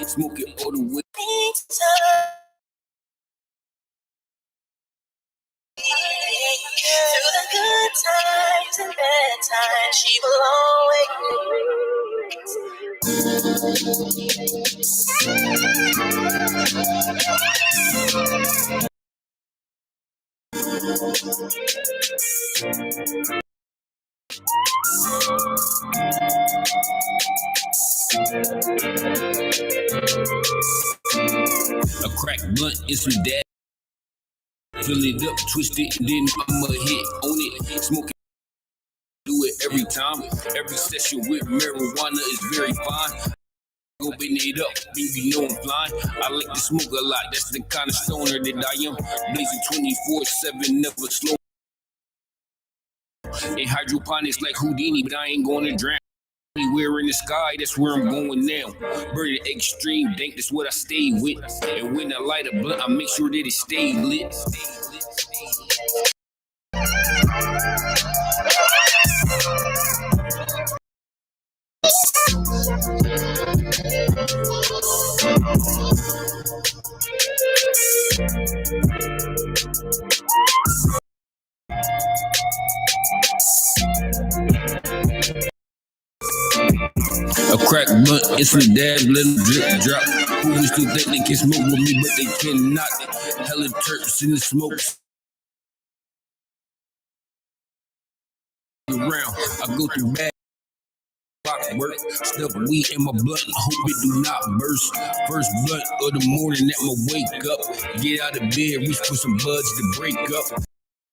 smoking all the way. Through the good times and bad times, she will always A crack blunt and some dab. Fill it up, twist it, and then I'ma hit on it. Smoking, do it every time. Every session with marijuana is very fine. Open it up, baby, know I'm flying. I like to smoke a lot, that's the kind of stoner that I am. Blazing 24/7, never slow. In hydroponics like Houdini, but I ain't gonna drown. Anywhere in the sky, that's where I'm going now. Burning extreme dank, that's what I stay with. And when I light a blunt, I make sure that it stay lit. A crack blunt and some dab, let them drip drop. Who we still think they can smoke with me, but they cannot. Hella Turks in the smoke. Around, I go through bad work, stuff weed in my blunt, hope it do not burst. First blunt of the morning, I'ma wake up, get out of bed, reach for some buds to break up.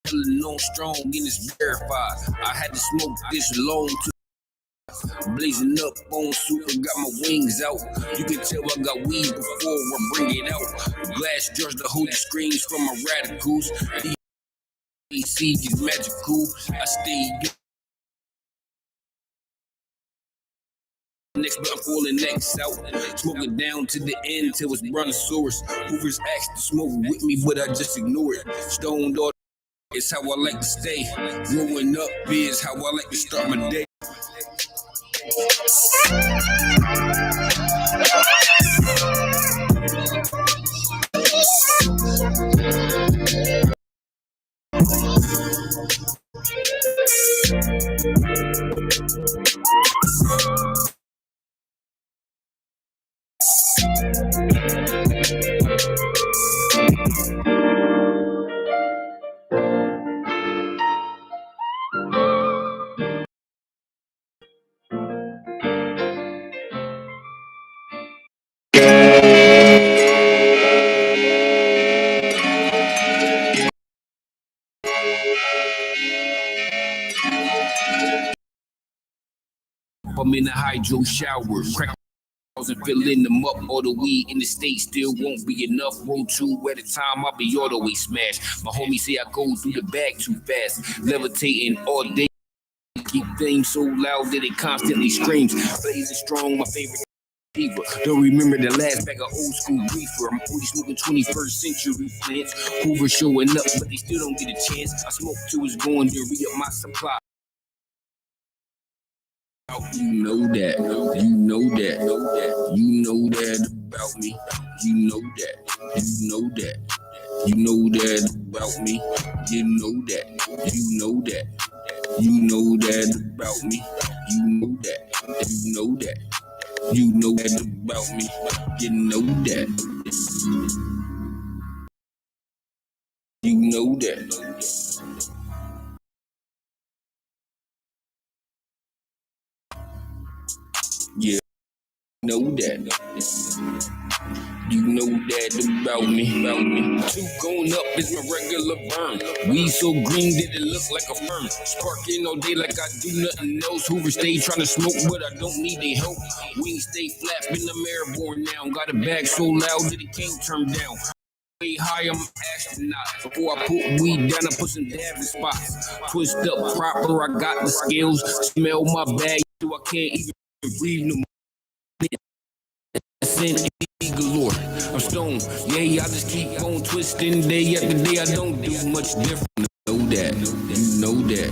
Hella known strong and it's verified. I had to smoke this long to blazing up on super, got my wings out. You can tell I got weed before I bring it out. Glass jars to hold the screams from my radicals. DC is magical. I stay next, but I'm falling next out. Smoking down to the end till it's brontosaurus. Hoovers asked to smoke with me, but I just ignore it. Stoned all it's how I like to stay. Growing up is how I like to start my day. I'm in a hydro shower, crack and filling them up. All the weed in the state still won't be enough. Roll 2 at a time, I'll be all the way smashed. My homies say I go through the bag too fast, levitating all day. Keep things so loud that it constantly screams. Blazing strong, my favorite people. Don't remember the last bag of old school reefer. I'm only smoking 21st century plants. Hoover showing up, but they still don't get a chance. I smoke till it's going to re-up my supply. You know that, you know that, you know that about me. You know that, you know that, you know that about me. You know that, you know that, you know that about me. You know that, you know that, you know that about me. You know that, you know that. Yeah, you know that. You know that about me, about me. 2 going up is my regular burn. Weed so green that it look like a fern. Sparking all day like I do nothing else. Hoover stay trying to smoke, but I don't need their help. Wings stay flapping, I'm airborne now. Got a bag so loud that it can't turn down. Way high, I'm an astronaut. Before I put weed down, I put some dabs in spots. Twist up proper, I got the skills. Smell my bag, so I can't even breathe no more. Galore. I'm stoned, yeah, I just keep on twisting day after day. I don't do much different. You know that, you know that,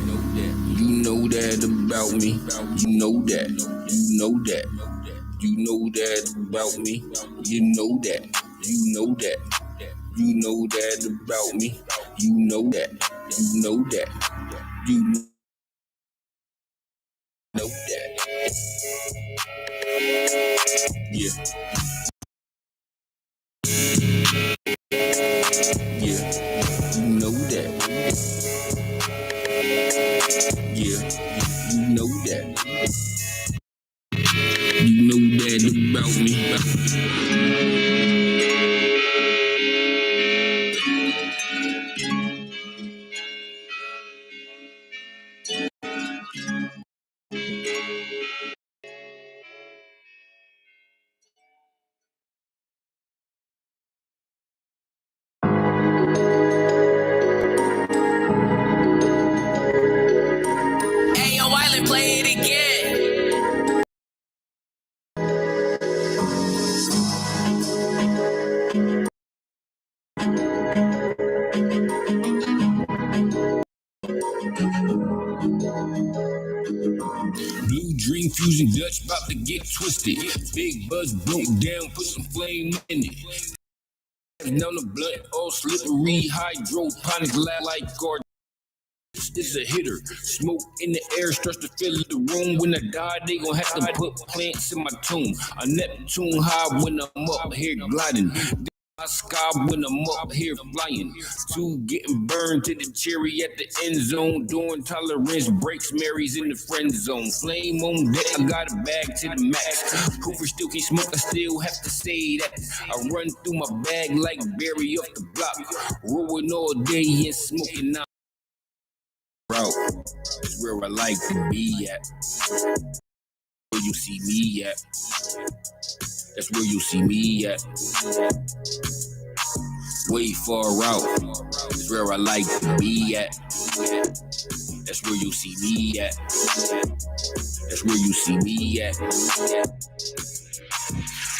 you know that about me. You know that, you know that, You know that about me. You know that. You know that. You know that about me. You know that. You know that. You know that. Yeah. Yeah. You know that. Yeah. You know that. You know that about me. Hey, yo, Wiley, play it again. Blue Dream Fusion Dutch about to get twisted. Big Buzz broke down, put some flame in it. Down the blunt, all slippery, hydroponic, lab like garden. It's a hitter. Smoke in the air starts to fill the room. When I die, they gon' have to put plants in my tomb. A Neptune high when I'm up here gliding. My sky when I'm up here flying. Two getting burned to the cherry at the end zone. Doing tolerance breaks, Mary's in the friend zone. Flame on deck, I got a bag to the max. Hoover still can smoke, I still have to say that. I run through my bag like Barry off the block. Rolling all day and smoking out. Route is where I like to be at. Where you see me at. That's where you see me at. Way far out is where I like to be at. That's where you see me at. That's where you see me at.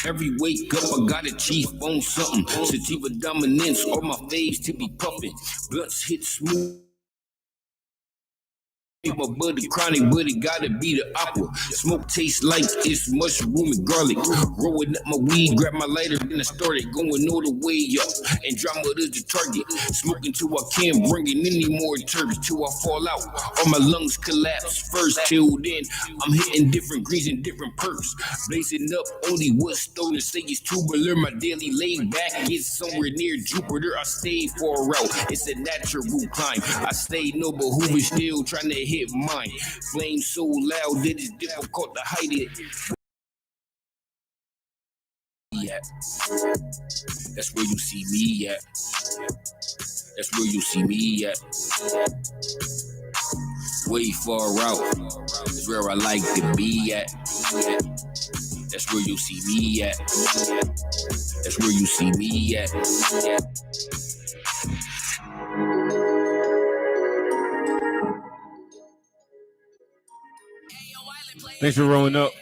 Every wake up, I got a chief on something. Sativa dominance on my face to be puffing. Blunts hit smooth. My buddy chronic, but it gotta be the aqua. Smoke tastes like it's mushroom and garlic. Rolling up my weed, grab my lighter, then I started going all the way up. And drama is the target. Smoking till I can't bring in any more turds till I fall out. All my lungs collapse first. Till then, I'm hitting different greens and different perks. Blazing up only what stolen say it's tubular. My daily laid back is somewhere near Jupiter. I stay far out. It's a natural climb. I stay noble, who is still trying to hit mine. Flame so loud that it's difficult to hide it. Yeah. That's where you see me at. That's where you see me at. Way far out is where I like to be at. That's where you see me at. That's where you see me at. Thanks for rolling up.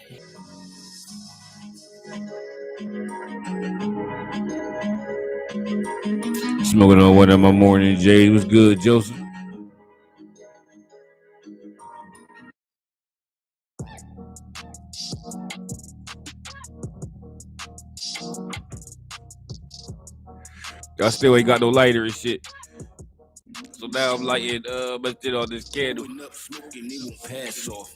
Smoking on one of my morning Jay. What's good, Joseph? I still ain't got no lighter and shit. So now I'm lighting let's get on this candle. Smoking, it won't pass off.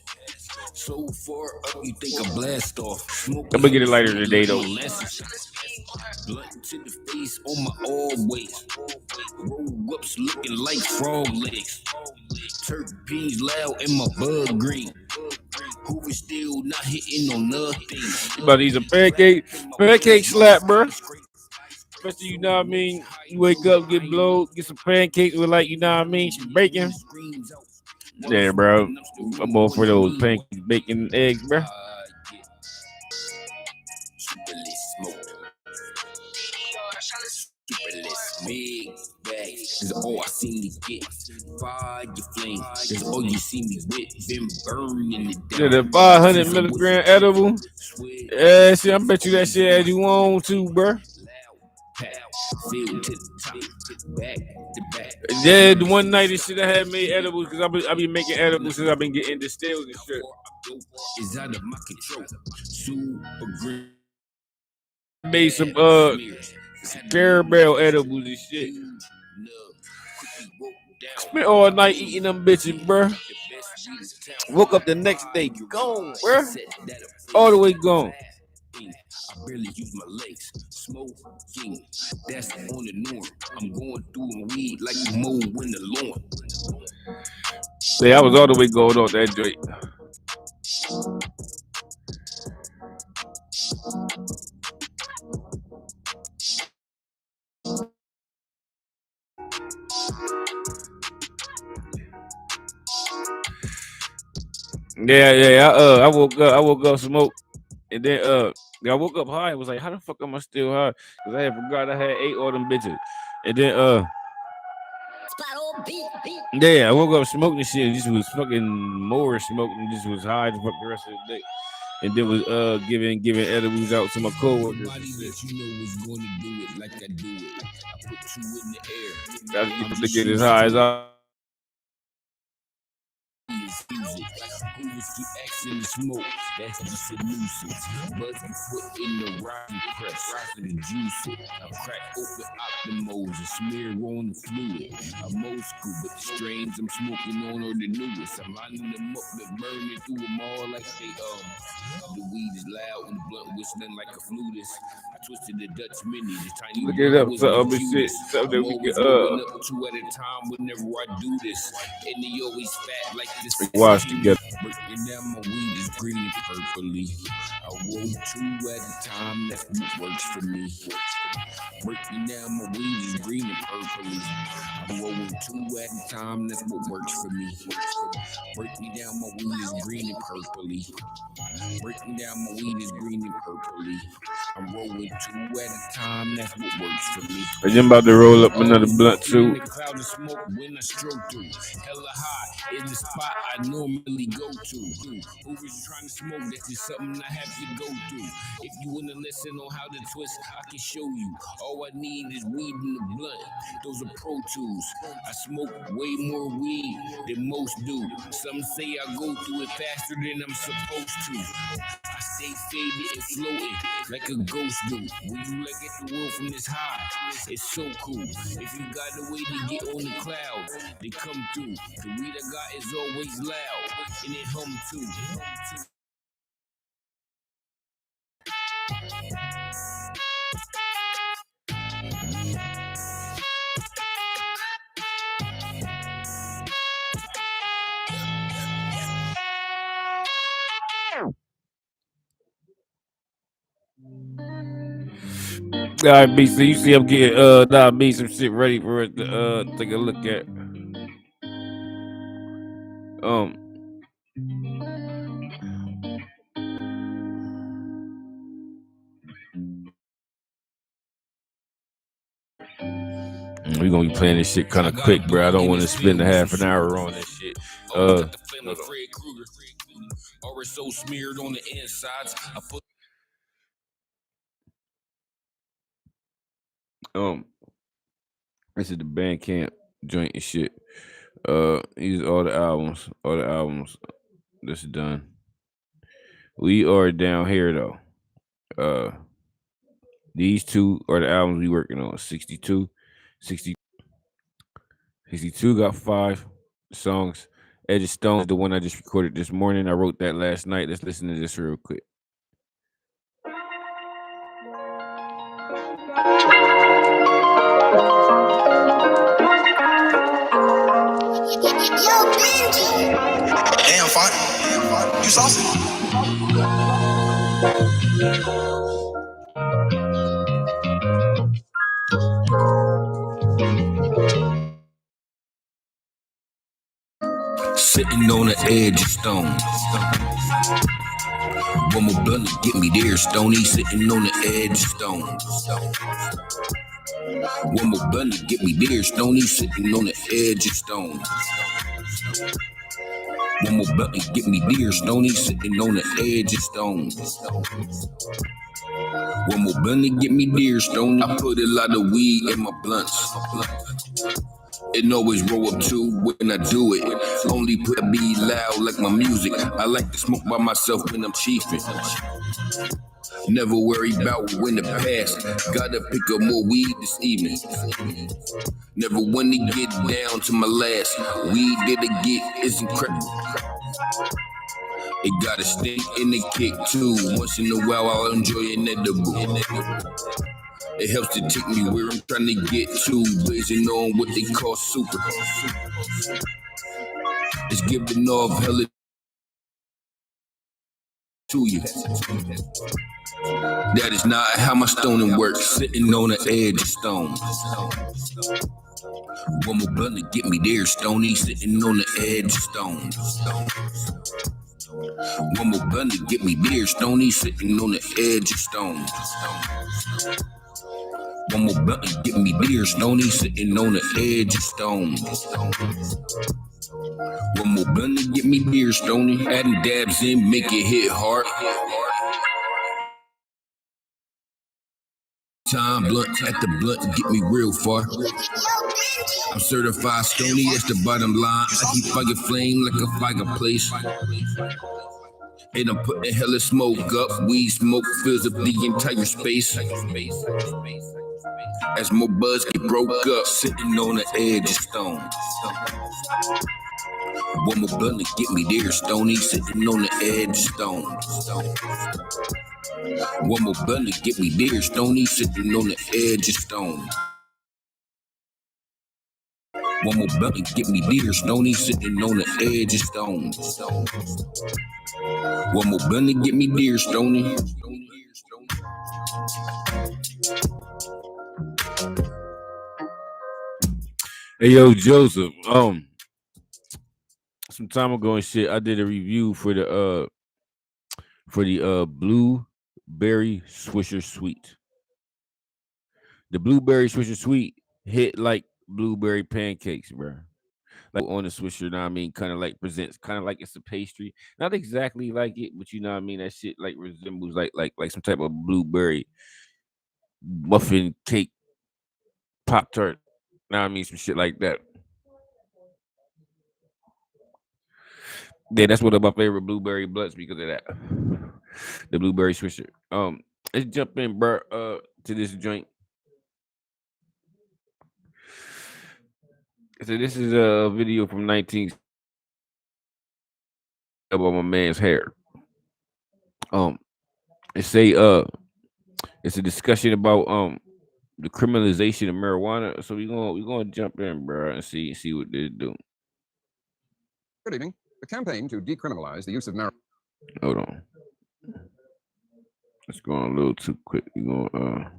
So far up, you think I blast off. Smoking, I'm gonna get a lighter today though. Blunt to the face on my always. Roll ups looking like frog legs. Terpenes loud in my bug green. Hoover still not hitting on nothing. You about to eat a pancake slap, bro. Especially, you know what I mean? You wake up, get blowed, get some pancakes with, like, you know what I mean? Some bacon. Yeah, bro. I'm all for those pancakes, bacon, and eggs, bro. Big bags, that's all I see me get. Fire flame, that's all you see me with. Been burning it down. Yeah, the 500 milligram edible. Yeah, shit, I bet you that shit as you want to, bro. Yeah, the one night and shit I had made edibles because I be making edibles since I've been getting distilled and shit. Is out of my control. Super green. Made some caramel edibles and shit. Spent all night eating them bitches, bro. Woke up the next day, gone, bro. All the way gone. I barely use my legs. Smoking, that's on the norm. I'm going through weed like mow in the lawn. See, I was all the way going off that joint. Yeah. I woke up, smoked, and then I woke up high. I was like, how the fuck am I still high? Because I had forgot I had ate all them bitches. And then yeah, I woke up smoking shit. And just was fucking more smoking. Just was high the fuck the rest of the day. And then was giving edibles out to my coworkers. Nobody that you know is going to do it like I do it. I put you in the air. Gotta get to get as high as I. Who was keep asking to smoke? That's just a nuisance. Buzz be put in the rotten press, and juice it. I crack open optimals and smear on the fluid. I'm old school, but the strains I'm smoking on are the newest. I'm lining them up and burning through them all like they The weed is loud and the blunt whistling like a flutist. I twisted the Dutch mini, the tiny. Look it up, something shit, something we can up two at a time whenever I do this, and they always fat like this. Watch together. Breaking down my weed is green and purpley. I roll two at a time, that's what works for me. Breaking down my weed is green and purpley. I'm rolling two at a time, that's what works for me. Breaking down my weed is green and purpley. Breaking down my weed is green and purpley. I'm rolling two at a time, that's what works for me. I'm about to roll up another blunt too. Cloud of smoke when I stroke through. Hella high is the spot I normally go to. Who is trying to smoke? That's just something I have to go through. If you wanna listen on how to twist, I can show you. All I need is weed in the blunt. Those are Pro Tools. I smoke way more weed than most do. Some say I go through it faster than I'm supposed to. I stay faded and floating like a ghost do. When you look at the world from this high, it's so cool. If you got a way to get on the clouds, they come through. The weed I got is always loud, and it hum too. All right, BC, you see I'm getting me some shit ready for us to take a look at. We're gonna be playing this shit kind of quick, bro. I don't want to spend a half an hour on this shit. Or so smeared on the insides. I put this is the Bandcamp joint and shit. These are all the albums. This is done. We are down here though. These two are the albums we working on. 62 got 5 songs. Edge of Stone is the one I just recorded this morning. I wrote that last night. Let's listen to this real quick. Damn, fine. You saucy. sitting on the edge of stone. One more blunt to get me there, Stoney. Sitting on the edge of stone. One more blunt to get me there, Stoney. Sitting on the edge of stone. One more blunt to get me there, Stoney. Sitting on the edge of stone. One more blunt to get me there, Stoney. I put a lot of weed in my blunts. And always roll up too when I do it. Only put be loud like my music. I like to smoke by myself when I'm chiefing. Never worry about when the past. Gotta pick up more weed this evening. Never want to get down to my last. Weed that I get is incredible. It got a stink and a kick too. Once in a while I'll enjoy an edible. It helps to take me where I'm trying to get to. Blazing on what they call super. It's giving off hella to you. That is not how my stoning works. Sitting on the edge of stone. One more blunt to get me there, Stony. Sitting on the edge of stone. One more blunt to get me there, Stony. Sitting on the edge of stone. One more blunt to get me there, Stony. Sitting on the edge of stone. One more blunt to get me there, Stony. Adding dabs in, make it hit hard. Time blunt at the blunt get me real far. I'm certified Stony, that's the bottom line. I keep fucking flame like a fireplace. And I'm putting hella smoke up. Weed smoke fills up the entire space. As more buzz get broke up, sitting on the edge of stone. One more blunt to get me there, Stony, sitting on the edge of stone. One more blunt to get me there, Stony, sitting on the edge of stone. One more blunt to get me there, Stony, sitting on the edge of stone. One more blunt to get me there, Stony. Hey yo, Joseph. Some time ago and shit, I did a review for the blueberry Swisher Sweet. The blueberry Swisher Sweet hit like blueberry pancakes, bro. Like on the Swisher, you know what I mean? Kind of like presents, kind of like it's a pastry. Not exactly like it, but you know what I mean? That shit like resembles like some type of blueberry muffin cake Pop Tart. Know what I mean? Some shit like that. Yeah, that's one of my favorite blueberry blunts because of that. The blueberry Swisher. Let's jump in, bro, to this joint. So this is a video from 19 about my man's hair. It's a discussion about the criminalization of marijuana. So we're gonna jump in, bro, and see what they do. Good evening. The campaign to decriminalize the use of marijuana. Hold on. It's going a little too quick. We're going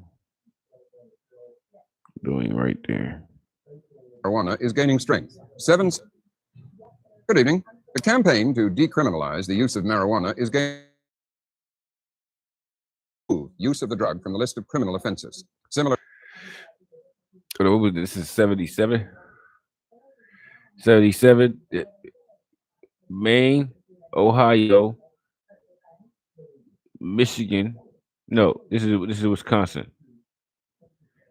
doing right there. Marijuana is gaining strength. Good evening. The campaign to decriminalize the use of marijuana is gaining use of the drug from the list of criminal offenses. Similar. This is 77. 77. Maine, Ohio, Michigan. No, this is Wisconsin.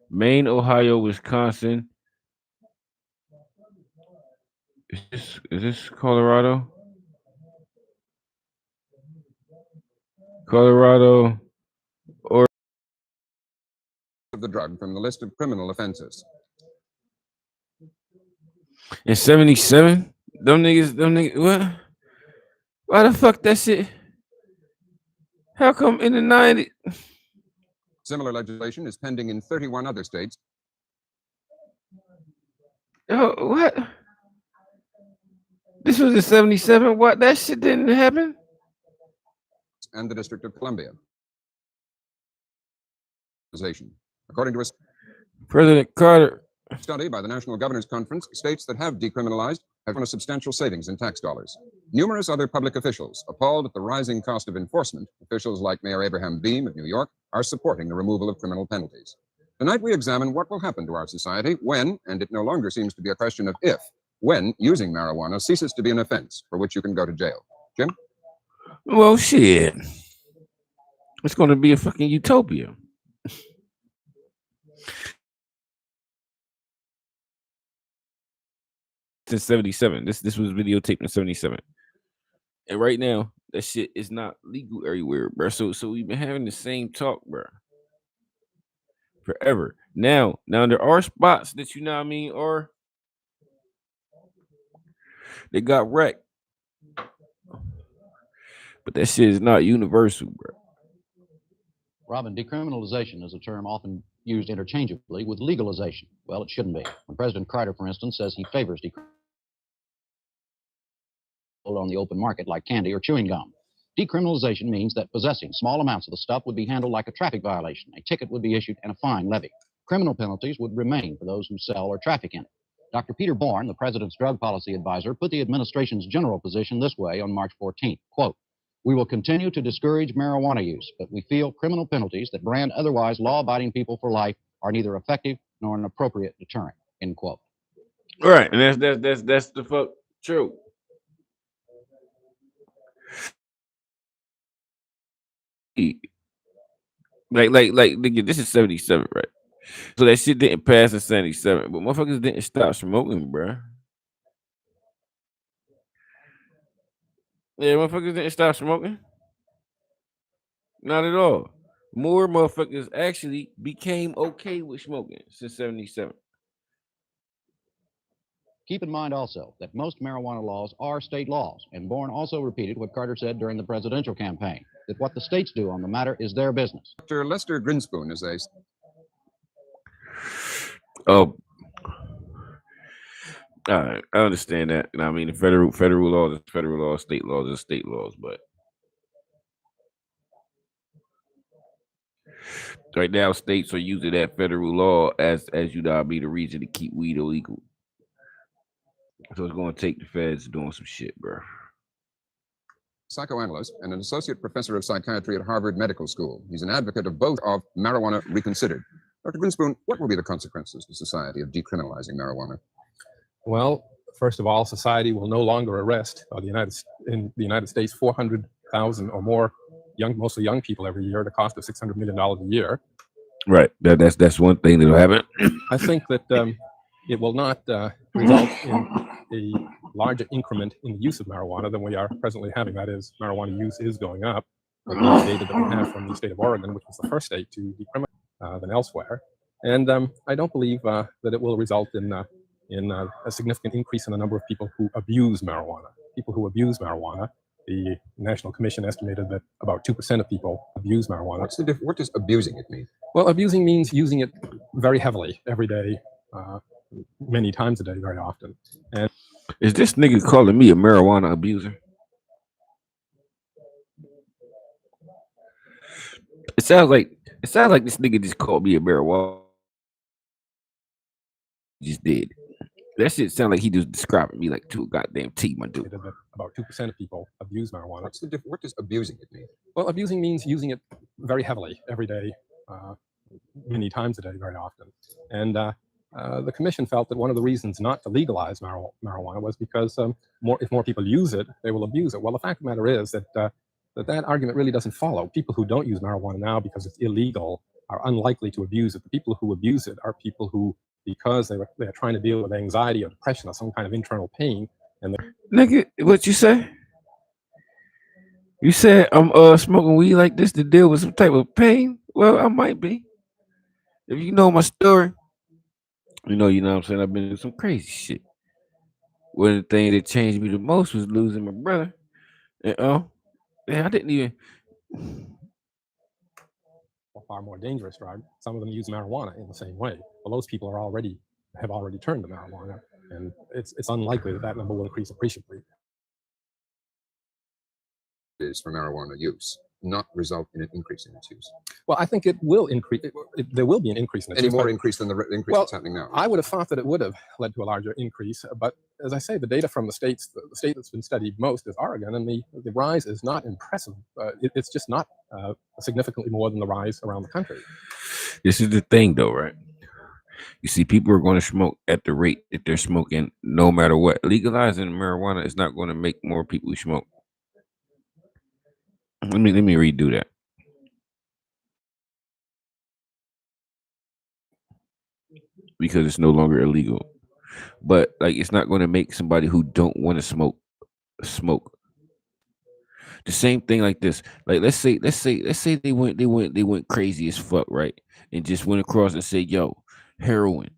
Maine, Ohio, Wisconsin. Is this Colorado? Colorado or The drug from the list of criminal offenses. In 77? Them niggas, what? Why the fuck that shit? How come in the 90s? Similar legislation is pending in 31 other states. Oh, what? This was in 77? What? That shit didn't happen? And the District of Columbia. According to a President Carter. study by the National Governors Conference, states that have decriminalized have won a substantial savings in tax dollars. Numerous other public officials, appalled at the rising cost of enforcement, officials like Mayor Abraham Beame of New York, are supporting the removal of criminal penalties. Tonight we examine what will happen to our society when, and it no longer seems to be a question of if, when using marijuana ceases to be an offense for which you can go to jail. Jim? Well, shit. It's going to be a fucking utopia. since 77. This was videotaped in 77. And right now, that shit is not legal everywhere, bro. So we've been having the same talk, bro, forever. Now there are spots that you know what I mean, or they got wrecked. But that shit is not universal, bro. Robin, decriminalization is a term often used interchangeably with legalization. Well, it shouldn't be. When President Carter, for instance, says he favors decriminalization on the open market like candy or chewing gum. Decriminalization means that possessing small amounts of the stuff would be handled like a traffic violation. A ticket would be issued and a fine levied. Criminal penalties would remain for those who sell or traffic in it. Dr. Peter Bourne, the president's drug policy advisor, put the administration's general position this way on March 14th, quote, "We will continue to discourage marijuana use, but we feel criminal penalties that brand otherwise law-abiding people for life are neither effective nor an appropriate deterrent," end quote. All right, and that's the fuck true. Like, nigga, this is 77, right? So that shit didn't pass in 77, but motherfuckers didn't stop smoking, bro. Yeah, motherfuckers didn't stop smoking. Not at all. More motherfuckers actually became okay with smoking since 77. Keep in mind also that most marijuana laws are state laws, and Bourne also repeated what Carter said during the presidential campaign, that what the states do on the matter is their business. Dr. Lester Grinspoon is a Oh, all right, I understand that. And I mean, the federal laws is federal laws, state laws is state laws, but right now, states are using that federal law as you know, be the reason to keep weed illegal. So it's going to take the feds doing some shit, bro. psychoanalyst and an associate professor of psychiatry at Harvard Medical School. He's an advocate of both of marijuana reconsidered. Dr. Grinspoon, what will be the consequences to society of decriminalizing marijuana? Well, first of all, society will no longer arrest in the United States 400,000 or more mostly young people every year at a cost of $600 million a year. Right. That's one thing that'll happen. I think that it will not result in a larger increment in the use of marijuana than we are presently having. That is, marijuana use is going up. With the data that we have from the state of Oregon, which was the first state to decriminalize than elsewhere. And I don't believe that it will result in a significant increase in the number of people who abuse marijuana. People who abuse marijuana, the National Commission estimated that about 2% of people abuse marijuana. What does abusing it mean? Well, abusing means using it very heavily every day, many times a day, very often. And is this nigga calling me a marijuana abuser? It sounds like this nigga just called me a marijuana. He just did. That shit sound like he just describing me like to a goddamn T, my dude. About 2% of people abuse marijuana. What does abusing it mean? Well, abusing means using it very heavily every day, many times a day, very often. And the commission felt that one of the reasons not to legalize marijuana was because if more people use it, they will abuse it. Well, the fact of the matter is that that argument really doesn't follow. People who don't use marijuana now because it's illegal are unlikely to abuse it. The people who abuse it are people who, because they're trying to deal with anxiety or depression or some kind of internal pain. And nigga, what you say? You said I'm smoking weed like this to deal with some type of pain? Well, I might be. If you know my story, you know what I'm saying? I've been through some crazy shit. One of the things that changed me the most was losing my brother. And I didn't even. Far more dangerous drug. Some of them use marijuana in the same way. Well, those people have already turned to marijuana, and it's unlikely that number will increase appreciably. Is for marijuana use not result in an increase in its use? Well, I think it will increase. There will be an increase in its use. Any more increase than the increase that's happening now? I would have thought that it would have led to a larger increase, but as I say, the data from the state that's been studied most is Oregon, and the rise is not impressive. It's just not significantly more than the rise around the country. This is the thing, though, right? You see, people are going to smoke at the rate that they're smoking, no matter what. Legalizing marijuana is not going to make more people smoke. Let me redo that. Because it's no longer illegal. but like it's not going to make somebody who don't want to smoke. The same thing like this. Like let's say they went crazy as fuck, right? And just went across and said, "Yo, heroin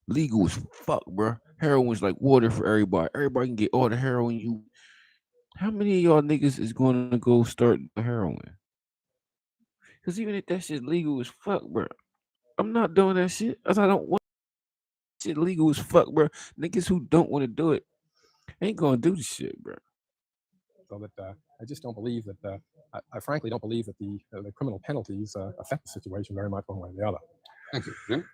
legal as fuck, bro. Heroin's like water for everybody. Everybody can get all the heroin you." How many of y'all niggas is going to go start heroin? Because even if that shit legal as fuck, bro, I'm not doing that shit. As I don't want shit legal as fuck, bro. Niggas who don't want to do it ain't gonna do the shit, bro. So that I just don't believe that. I frankly don't believe that the criminal penalties affect the situation very much one way or the other. Thank you, Jim.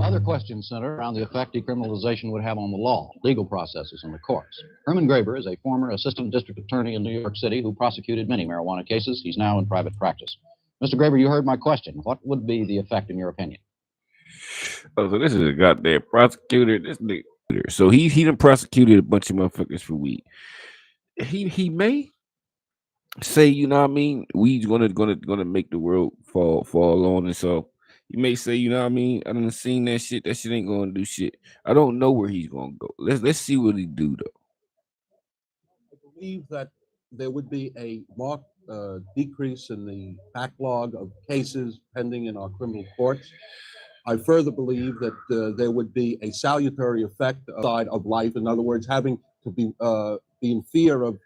Other questions center around the effect decriminalization would have on the law, legal processes, and the courts. Herman Graber is a former assistant district attorney in New York City who prosecuted many marijuana cases. He's now in private practice. Mr. Graber, you heard my question. What would be the effect in your opinion? Oh, so this is a goddamn prosecutor. This nigga. So he done prosecuted a bunch of motherfuckers for weed. He may say, you know what I mean, weed's gonna make the world fall on, and so you may say, you know what I mean, I done seen that shit. That shit ain't gonna do shit. I don't know where he's gonna go. Let's see what he do though. I believe that there would be a marked decrease in the backlog of cases pending in our criminal courts. I further believe that there would be a salutary effect side of life. In other words, having to be in fear of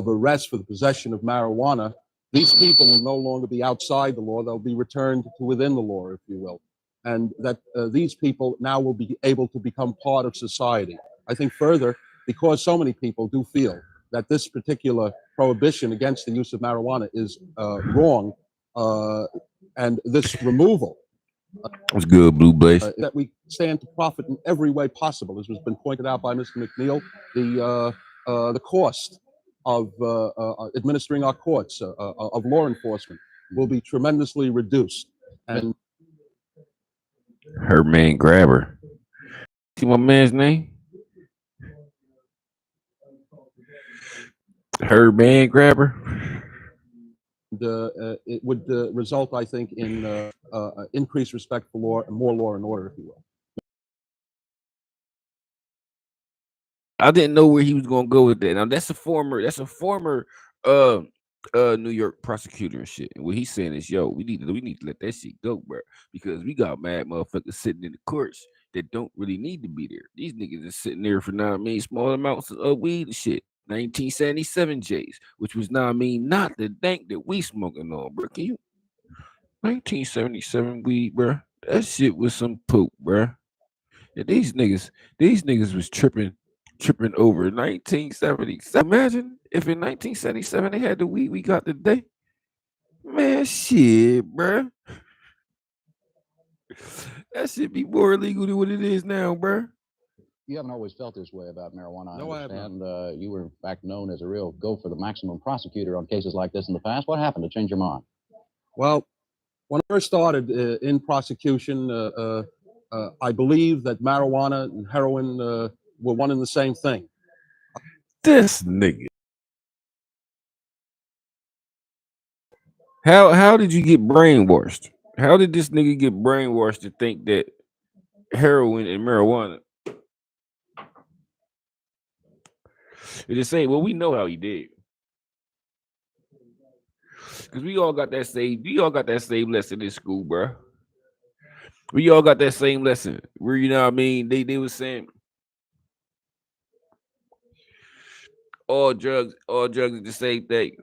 arrest for the possession of marijuana. These people will no longer be outside the law; they'll be returned to within the law, if you will, and that these people now will be able to become part of society. I think further, because so many people do feel that this particular prohibition against the use of marijuana is wrong, and this removal What's good, Blue Blaze? that we stand to profit in every way possible, as has been pointed out by Mr. McNeil, the cost of administering our courts, of law enforcement, will be tremendously reduced. And Her man grabber. See my man's name? Her man grabber. it would result, I think, in increased respect for law and more law and order, if you will. I didn't know where he was gonna go with that. Now that's a former uh New York prosecutor and shit. And what he's saying is, yo, we need to let that shit go, bro. Because we got mad motherfuckers sitting in the courts that don't really need to be there. These niggas is sitting there for small amounts of weed and shit. 1977 J's, which was not the dank that we smoking on, bro. Can you 1977 weed, bro? That shit was some poop, bro. Yeah, these niggas was tripping over 1977. Imagine if in 1977 they had the weed we got today. Man, shit, bruh. That should be more illegal than what it is now, bruh. You haven't always felt this way about marijuana, No, I I have not. understand. You were, in fact, known as a real go for the maximum prosecutor on cases like this in the past. What happened to change your mind? Well, when I first started in prosecution, I believe that marijuana and heroin were one and the same thing. This nigga. How did you get brainwashed? How did this nigga get brainwashed to think that heroin and marijuana? It just saying, well, we know how he did. Cause we all got that same lesson in school, bro. We all got that same lesson where, you know what I mean, they was saying all drugs is the same thing.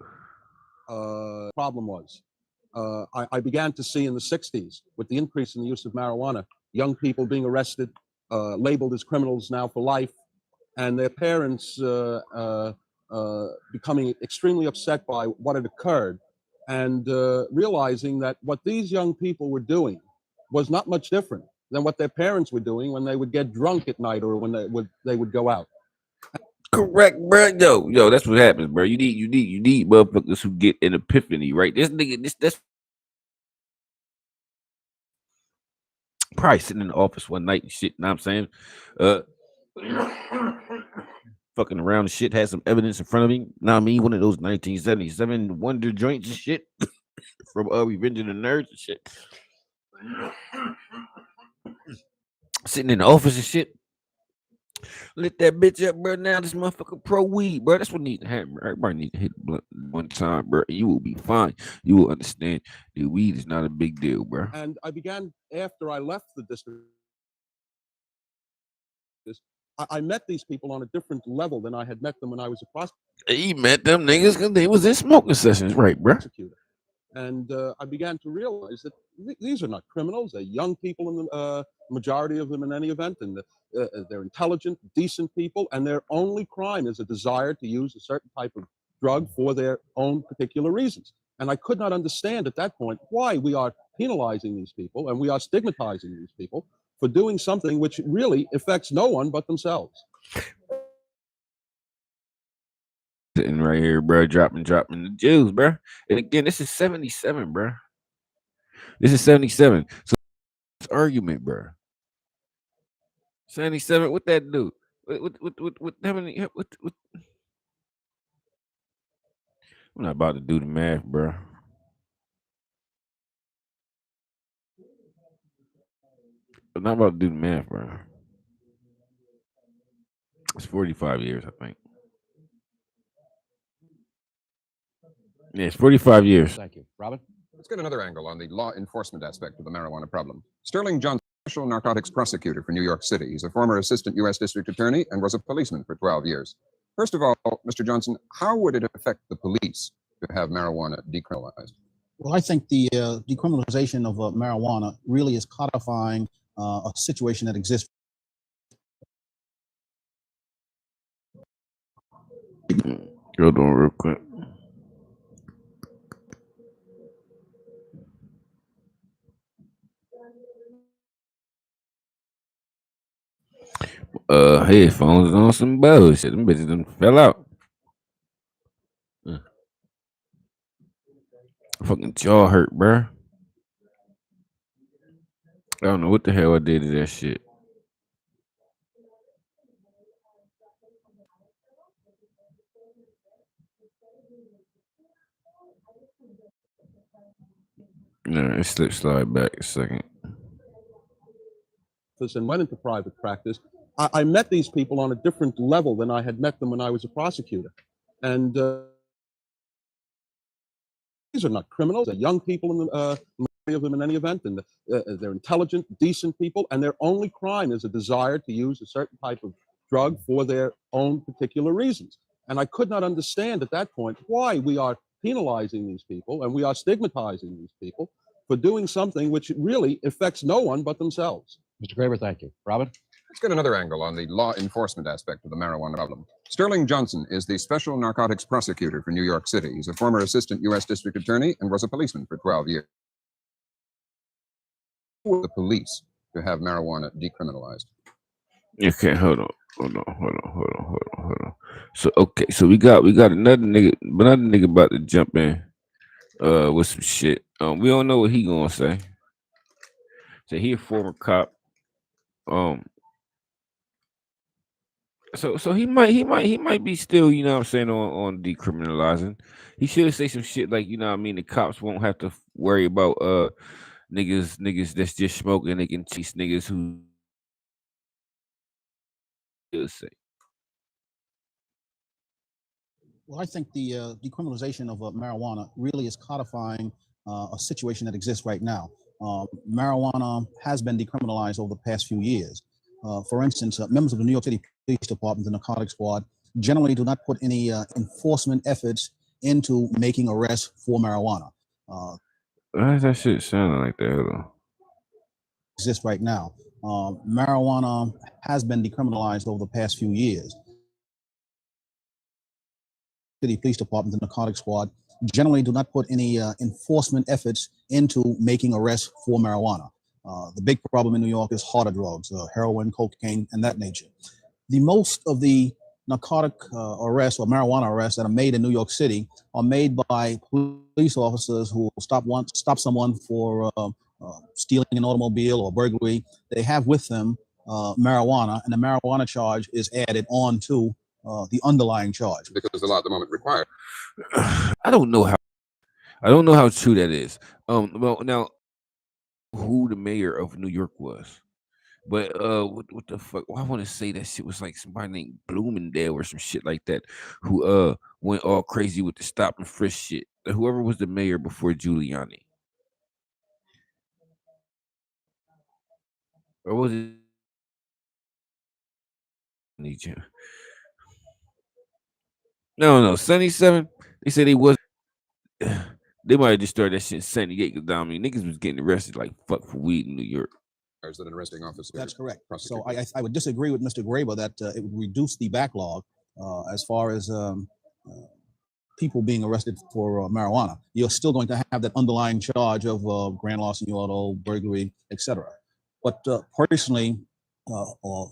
Problem was, I began to see in the 60s, with the increase in the use of marijuana, young people being arrested, labeled as criminals now for life, and their parents becoming extremely upset by what had occurred, and realizing that what these young people were doing was not much different than what their parents were doing when they would get drunk at night or when they would go out. Correct, bro. Yo, that's what happens, bro. You need motherfuckers who get an epiphany, right? This nigga, that's probably sitting in the office one night and shit. Know what I'm saying? Fucking around and shit, had some evidence in front of me. Know what I mean? One of those 1977 Wonder joints and shit from Revenge of the Nerds and shit. Sitting in the office and shit. Lit that bitch up, bro. Now this motherfucker pro weed, bro. That's what need to happen, bro. Everybody need to hit the blunt one time, bro. You will be fine. You will understand the weed is not a big deal, bro. And I began, after I left the district, I met these people on a different level than I had met them when I was a You met them niggas because they was in smoking sessions, right, bro? prosecutor. And I began to realize that these are not criminals. They're young people, in the majority of them in any event, and they're intelligent, decent people, and their only crime is a desire to use a certain type of drug for their own particular reasons. And I could not understand at that point why we are penalizing these people and we are stigmatizing these people for doing something which really affects no one but themselves. Sitting right here, bro, dropping the juice, bro. And again, this is 77, bro. This is 77. So this argument, bro. 77. What that do? What how many? What? I'm not about to do the math, bro. I'm not about to do the math, bro. It's 45 years, I think. Yeah, it's 45 years. Thank you. Robin? Let's get another angle on the law enforcement aspect of the marijuana problem. Sterling Johnson, special narcotics prosecutor for New York City. He's a former assistant U.S. district attorney and was a policeman for 12 years. First of all, Mr. Johnson, how would it affect the police to have marijuana decriminalized? Well, I think the decriminalization of marijuana really is codifying a situation that exists. Hold on real quick. Headphones on some bullshit. Them bitches done fell out. Fucking jaw hurt, bro. I don't know what the hell I did to that shit. No, it slipped slide back a second. And went into private practice. I met these people on a different level than I had met them when I was a prosecutor. And these are not criminals. They're young people, in the majority of them in any event, and they're intelligent, decent people, and their only crime is a desire to use a certain type of drug for their own particular reasons. And I could not understand at that point why we are penalizing these people and we are stigmatizing these people for doing something which really affects no one but themselves. Mr. Graber, thank you. Robin? Let's get another angle on the law enforcement aspect of the marijuana problem. Sterling Johnson is the special narcotics prosecutor for New York City. He's a former assistant U.S. district attorney and was a policeman for 12 years. The police to have marijuana decriminalized. Okay, hold on. So okay, so we got another nigga about to jump in with some shit. We don't know what he gonna say. So he a former cop. So he might be still, you know what I'm saying, on decriminalizing. He should say some shit like, you know what I mean, the cops won't have to worry about niggas that's just smoking. They can chase niggas who say. Well, I think the decriminalization of marijuana really is codifying a situation that exists right now. Marijuana has been decriminalized over the past few years. For instance, members of the New York City Police Department, the narcotics squad, generally do not put any enforcement efforts into making arrests for marijuana. Why does that shit sound like that? Hold on. Exists right now. Marijuana has been decriminalized over the past few years. City Police Department, the narcotics squad, generally do not put any enforcement efforts into making arrests for marijuana. The big problem in New York is harder drugs, heroin, cocaine, and that nature. The most of the narcotic arrests or marijuana arrests that are made in New York City are made by police officers who will stop someone for stealing an automobile or burglary. They have with them marijuana, and the marijuana charge is added on to the underlying charge. Because the law at the moment requires. I don't know how true that is. Well, now, who the mayor of New York was? But what the fuck? Well, I want to say that shit was like somebody named Bloomingdale or some shit like that, who went all crazy with the stop and frisk shit. Whoever was the mayor before Giuliani, or was it? No, 77. They said they was. They might have just started that shit in 78 because I mean niggas was getting arrested like fuck for weed in New York. That an arresting officer. That's correct. So prosecute. I would disagree with Mr. Graber that it would reduce the backlog as far as people being arrested for marijuana. You're still going to have that underlying charge of grand larceny, auto, burglary, etc. But personally, or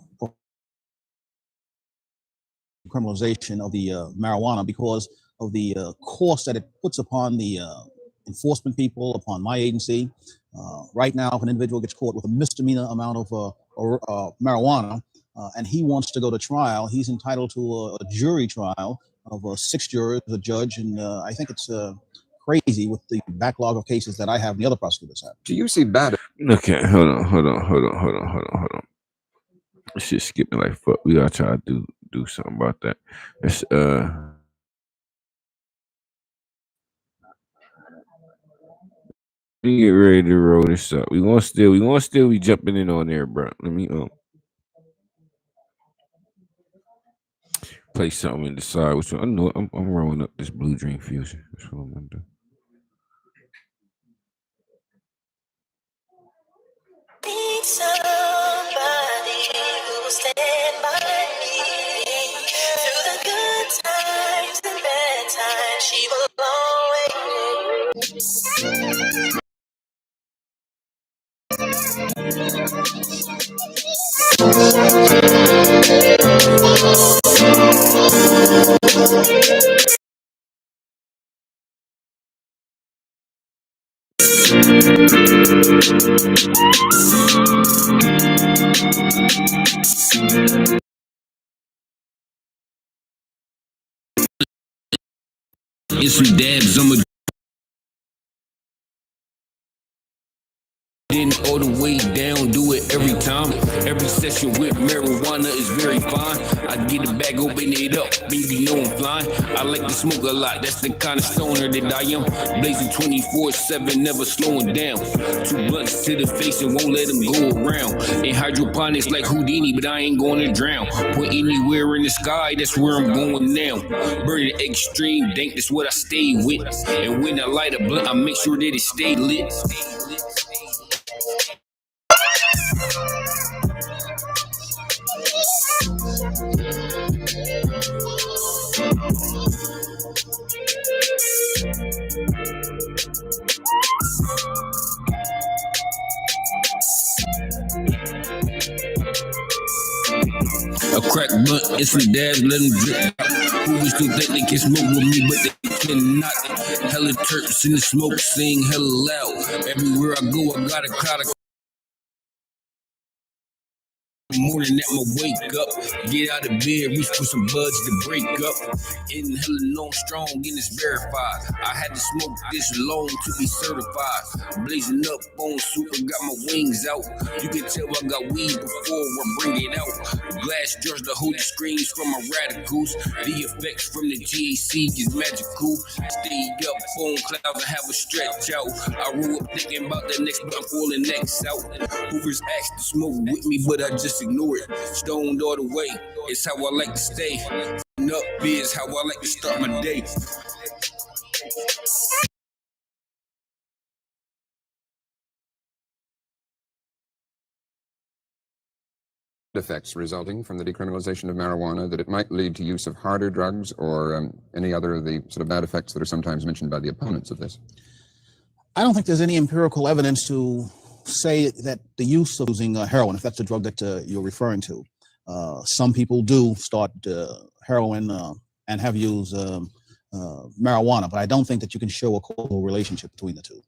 criminalization of the marijuana because of the cost that it puts upon the enforcement people, upon my agency. Right now, if an individual gets caught with a misdemeanor amount of marijuana and he wants to go to trial, he's entitled to a jury trial of 6 jurors, a judge, and I think it's crazy with the backlog of cases that I have and the other prosecutors have. Do you see bad? Okay, hold on. This shit skipping like fuck. We gotta try to do something about that. It's we get ready to roll this up. We gonna still be jumping in on there, bro. Let me play something and decide which one. I know I'm rolling up this Blue Dream Fusion. That's what I'm gonna do. Need somebody who will stand by me through the good times and bad times. She will always. Get some dabs, I'ma then all the way down, do it every time. Every session with marijuana is very fine. I get a bag, open it up, baby, know I'm flying. I like to smoke a lot, that's the kind of stoner that I am. Blazing 24/7, never slowing down. 2 blunts to the face and won't let them go around. In hydroponics like Houdini, but I ain't going to drown. Point anywhere in the sky, that's where I'm going now. Burning extreme dank, that's what I stay with. And when I light a blunt, I make sure that it stay lit. A crack blunt and some dabs, let them drip. Who we still think they can smoke with me, but they cannot. Hella terps in the smoke, sing hella loud. Everywhere I go, I got a crowd of morning at my wake up, get out of bed, reach for some buds to break up. Inhaling on strong and it's verified. I had to smoke this long to be certified. Blazing up on super, got my wings out. You can tell I got weed before I bring it out. Glass jars to hold the screams from my radicals. The effects from the THC is magical. Stay up on clouds and have a stretch out. I roll up thinking about the next, but I'm pulling next out. Hoovers asked to smoke with me, but I just ignore it. Stoned all the way, it's how I like to stay. Up is how I like to start my day. Effects resulting from the decriminalization of marijuana, that it might lead to use of harder drugs or any other of the sort of bad effects that are sometimes mentioned by the opponents of this? I don't think there's any empirical evidence to say that the use of using heroin, if that's the drug that you're referring to, some people do start heroin and have used marijuana, but I don't think that you can show a causal relationship between the two.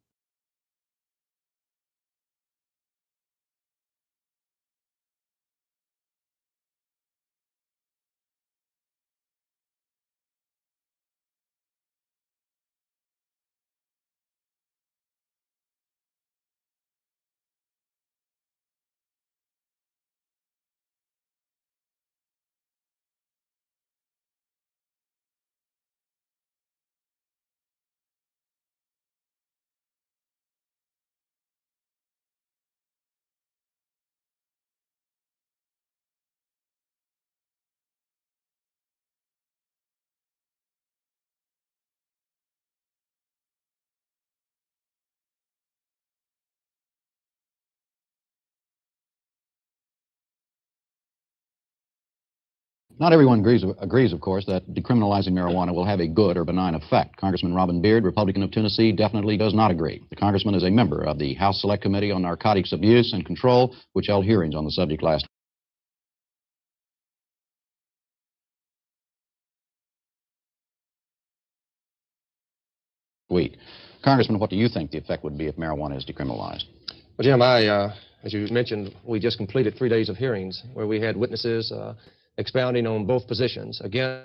Not everyone agrees, of course, that decriminalizing marijuana will have a good or benign effect. Congressman Robin Beard, Republican of Tennessee, definitely does not agree. The congressman is a member of the House Select Committee on Narcotics Abuse and Control, which held hearings on the subject last week. Congressman, what do you think the effect would be if marijuana is decriminalized? Well, Jim, as you mentioned, we just completed 3 days of hearings where we had witnesses expounding on both positions. Again,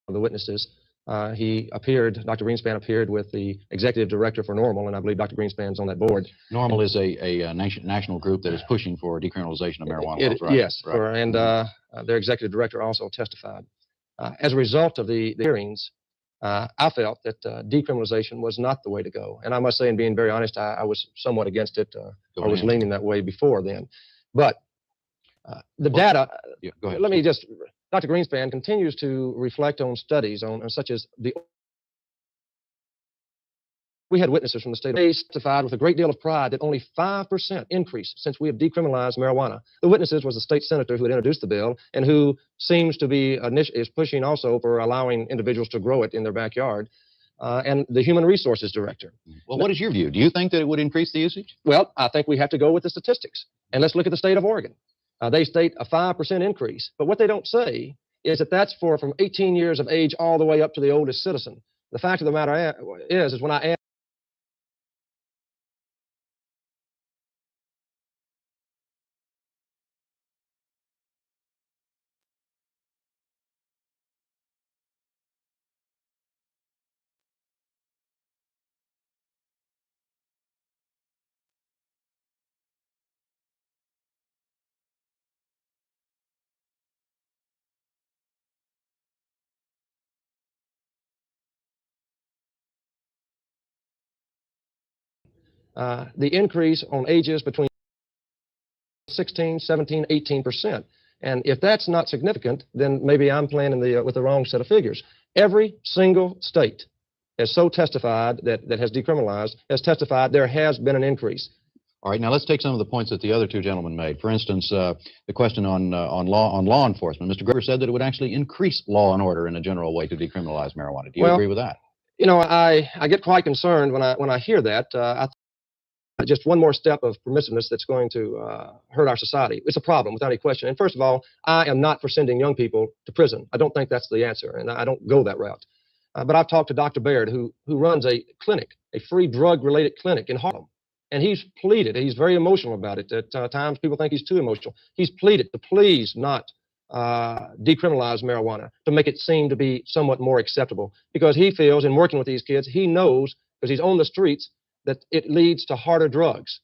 the witnesses, Dr. Greenspan appeared with the executive director for NORML, and I believe Dr. Greenspan's on that board. NORML is a national group that is pushing for decriminalization of marijuana laws, right? Yes, right. And their executive director also testified. As a result of the hearings, I felt that decriminalization was not the way to go. And I must say, in being very honest, I was somewhat against it. I was leaning that way before then. But the data, yeah, go ahead. Dr. Greenspan continues to reflect on studies on such as we had witnesses from the state. They testified with a great deal of pride that only 5% increase since we have decriminalized marijuana. The witnesses was the state senator who had introduced the bill and who seems to be is pushing also for allowing individuals to grow it in their backyard, and the human resources director. Well, what is your view? Do you think that it would increase the usage? Well, I think we have to go with the statistics. And let's look at the state of Oregon. They state a 5% increase, but what they don't say is that that's from 18 years of age all the way up to the oldest citizen. The fact of the matter is when I add the increase on ages between 16, 17, 18%. And if that's not significant, then maybe I'm playing with the wrong set of figures. Every single state has so testified that has decriminalized, has testified there has been an increase. All right, now let's take some of the points that the other two gentlemen made. For instance, the question on law enforcement. Mr. Greger said that it would actually increase law and order in a general way to decriminalize marijuana. Do you agree with that? You know, I get quite concerned when I hear that. Just one more step of permissiveness that's going to hurt our society. It's a problem, without any question. And first of all, I am not for sending young people to prison. I don't think that's the answer, and I don't go that route. But I've talked to Dr. Baird, who runs a clinic, a free drug-related clinic in Harlem. And he's pleaded, he's very emotional about it. At times, people think he's too emotional. He's pleaded to please not decriminalize marijuana, to make it seem to be somewhat more acceptable. Because he feels, in working with these kids, he knows, because he's on the streets, that it leads to harder drugs.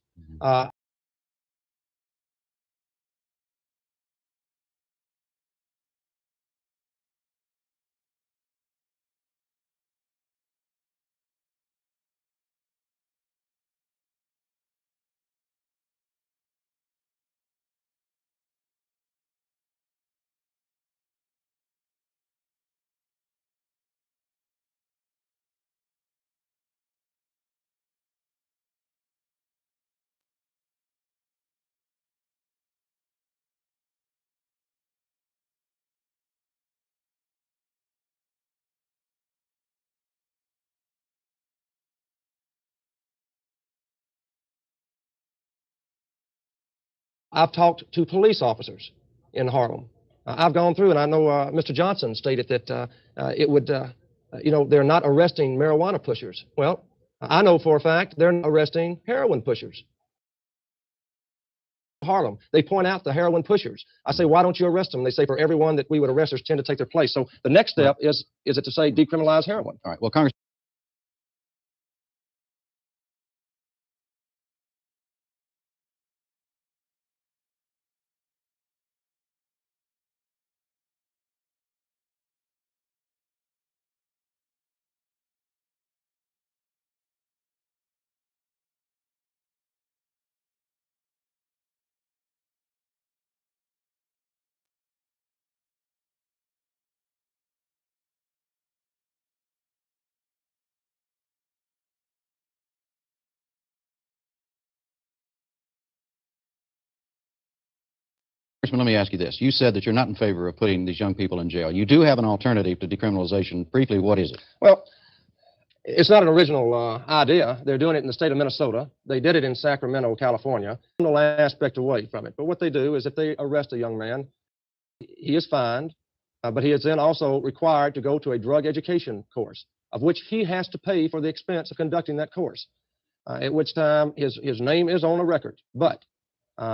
I've talked to police officers in Harlem. I've gone through, and I know Mr. Johnson stated that it would, they're not arresting marijuana pushers. Well, I know for a fact they're arresting heroin pushers. Harlem, they point out the heroin pushers. I say, why don't you arrest them? They say, for everyone that we would arrest, there's 10 to take their place. So the next step is it to say decriminalize heroin? All right. Well, Congress. Let me ask you this. You said that you're not in favor of putting these young people in jail. You do have an alternative to decriminalization. Briefly, what is it? Well, it's not an original idea. They're doing it in the state of Minnesota. They did it in Sacramento, California. No aspect away from it. But what they do is if they arrest a young man, he is fined, but he is then also required to go to a drug education course, of which he has to pay for the expense of conducting that course, at which time his name is on the record. But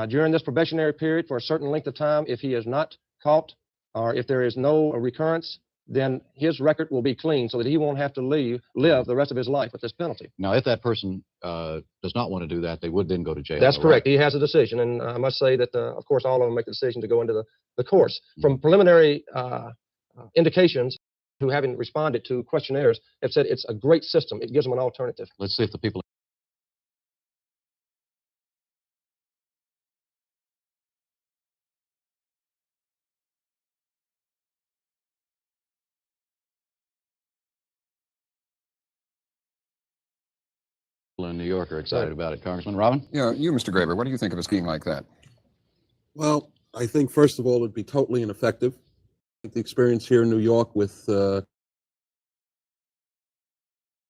during this probationary period, for a certain length of time, if he is not caught or if there is no recurrence, then his record will be clean so that he won't have to live the rest of his life with this penalty. Now, if that person does not want to do that, they would then go to jail. That's correct. Right? He has a decision, and I must say that, of course, all of them make the decision to go into the course. From preliminary indications, who having responded to questionnaires have said it's a great system. It gives them an alternative. Let's see if the people in New York are excited about it. Congressman Robin? Yeah, you, Mr. Graber, what do you think of a scheme like that? Well, I think, first of all, it'd be totally ineffective. I think the experience here in New York with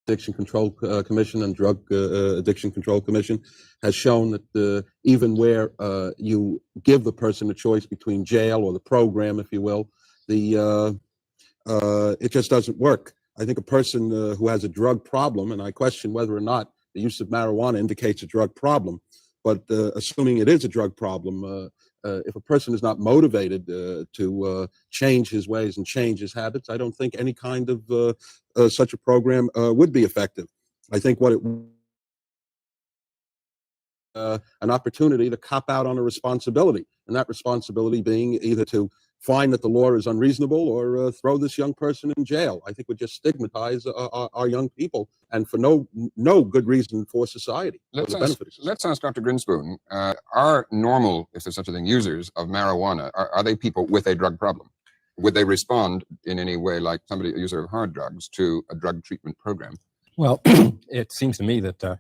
Addiction Control Commission and Drug Addiction Control Commission has shown that even where you give the person a choice between jail or the program, if you will, it just doesn't work. I think a person who has a drug problem, and I question whether or not the use of marijuana indicates a drug problem, but assuming it is a drug problem, if a person is not motivated to change his ways and change his habits, I don't think any kind of such a program would be effective. I think what it an opportunity to cop out on a responsibility, and that responsibility being either to find that the law is unreasonable or throw this young person in jail. I think would just stigmatize our young people, and for no good reason for society. Let's ask Dr. Grinspoon, are normal, if there's such a thing, users of marijuana, are they people with a drug problem? Would they respond in any way like somebody, a user of hard drugs, to a drug treatment program? Well, it seems to me that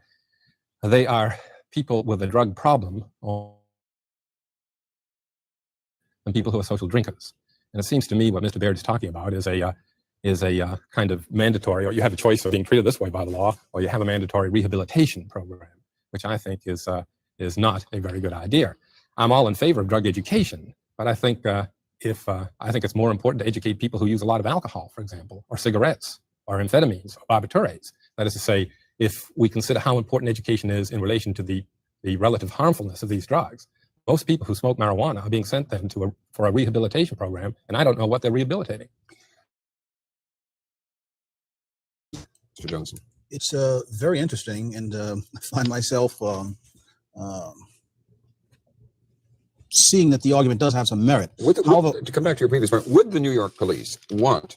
they are people with a drug problem and people who are social drinkers. And it seems to me what Mr. Baird is talking about is a kind of mandatory, or you have a choice of being treated this way by the law, or you have a mandatory rehabilitation program, which I think is not a very good idea. I'm all in favor of drug education, but I think I think it's more important to educate people who use a lot of alcohol, for example, or cigarettes, or amphetamines, or barbiturates. That is to say, if we consider how important education is in relation to the relative harmfulness of these drugs, most people who smoke marijuana are being sent then for a rehabilitation program, and I don't know what they're rehabilitating. Mr. Johnson. It's very interesting, and I find myself seeing that the argument does have some merit. However, to come back to your previous point, would the New York police want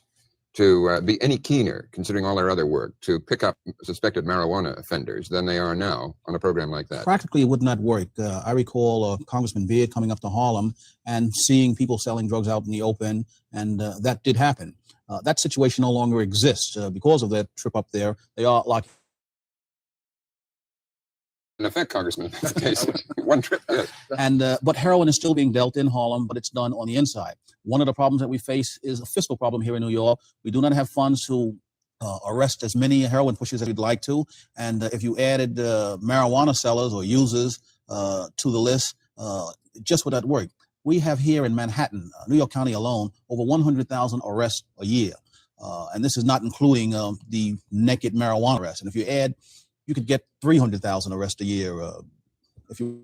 to be any keener, considering all their other work, to pick up suspected marijuana offenders than they are now on a program like that? Practically, it would not work. I recall Congressman Beard coming up to Harlem and seeing people selling drugs out in the open, and that did happen. That situation no longer exists because of that trip up there. They are like. In effect, Congressman, one trip, yes. And but heroin is still being dealt in Harlem, but it's done on the inside. One of the problems that we face is a fiscal problem here in New York. We do not have funds to arrest as many heroin pushers as we'd like to. And if you added marijuana sellers or users to the list, just would that work? We have here in Manhattan, New York County alone, over 100,000 arrests a year. And this is not including the naked marijuana arrests. And if you add, you could get 300,000 arrests a year if you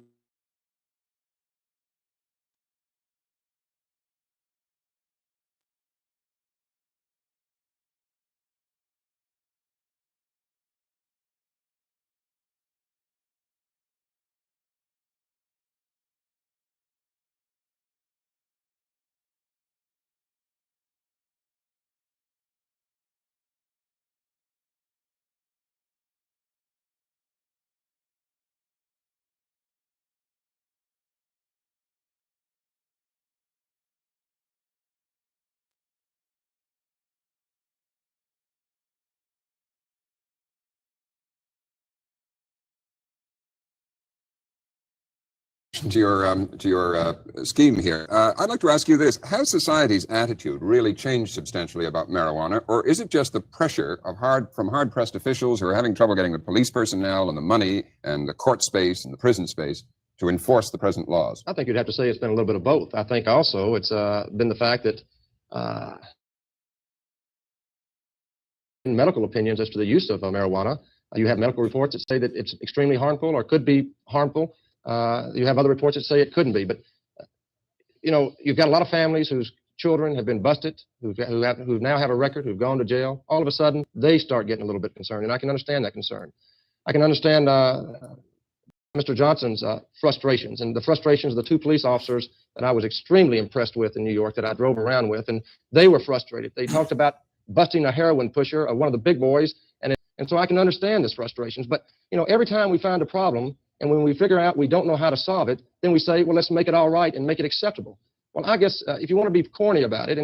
to your scheme here. I'd like to ask you this: has society's attitude really changed substantially about marijuana, or is it just the pressure of hard-pressed officials who are having trouble getting the police personnel and the money and the court space and the prison space to enforce the present laws? I think you'd have to say it's been a little bit of both. I think also it's been the fact that in medical opinions as to the use of marijuana, you have medical reports that say that it's extremely harmful or could be harmful. You have other reports that say it couldn't be. But, you know, you've got a lot of families whose children have been busted, who now have a record, who've gone to jail. All of a sudden, they start getting a little bit concerned, and I can understand that concern. I can understand Mr. Johnson's frustrations and the frustrations of the two police officers that I was extremely impressed with in New York that I drove around with, and they were frustrated. They talked about busting a heroin pusher, one of the big boys, and so I can understand his frustrations. But, you know, every time we find a problem, and when we figure out we don't know how to solve it, then we say, well, let's make it all right and make it acceptable. Well, I guess if you want to be corny about it,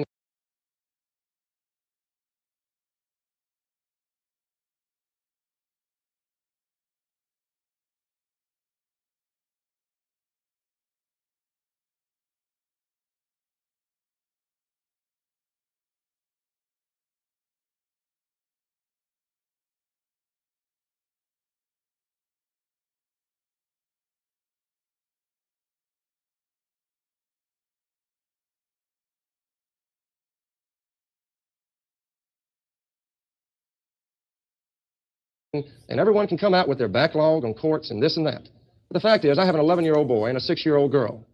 and everyone can come out with their backlog on courts and this and that. But the fact is, I have an 11-year-old boy and a 6-year-old girl,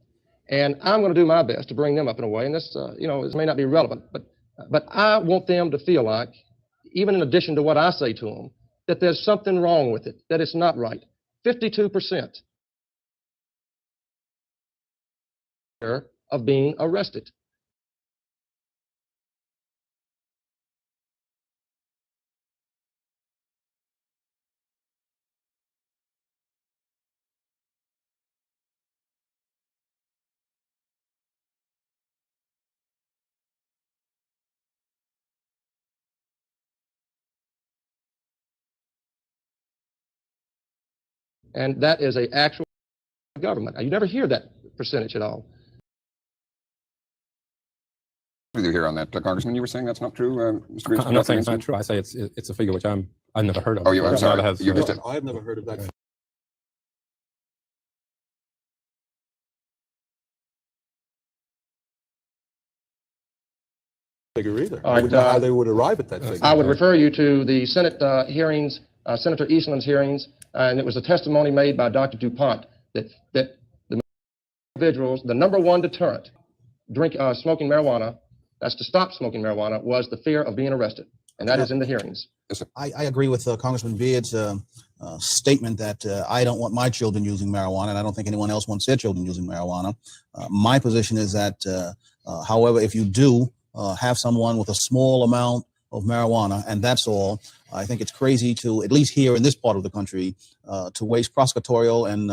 and I'm going to do my best to bring them up in a way, and this, you know, this may not be relevant, but I want them to feel like, even in addition to what I say to them, that there's something wrong with it, that it's not right. 52% of being arrested. And that is an actual government. You never hear that percentage at all. With you here on that, Congressman, you were saying that's not true, Mr. Reeves? I'm not saying it's not true. I say it's a figure which I've never heard of. Oh, I'm sorry. You just I've never heard of that. Figure either. All I right, would know how they would arrive at that figure. I would refer you to the Senate hearings, Senator Eastland's hearings, and it was a testimony made by Dr. DuPont that the individuals, the number one deterrent smoking marijuana, that's to stop smoking marijuana, was the fear of being arrested, and that is in the hearings. I agree with Congressman Beard's statement that I don't want my children using marijuana, and I don't think anyone else wants their children using marijuana. My position is that, however, if you do have someone with a small amount of marijuana, and that's all, I think it's crazy to, at least here in this part of the country, to waste prosecutorial and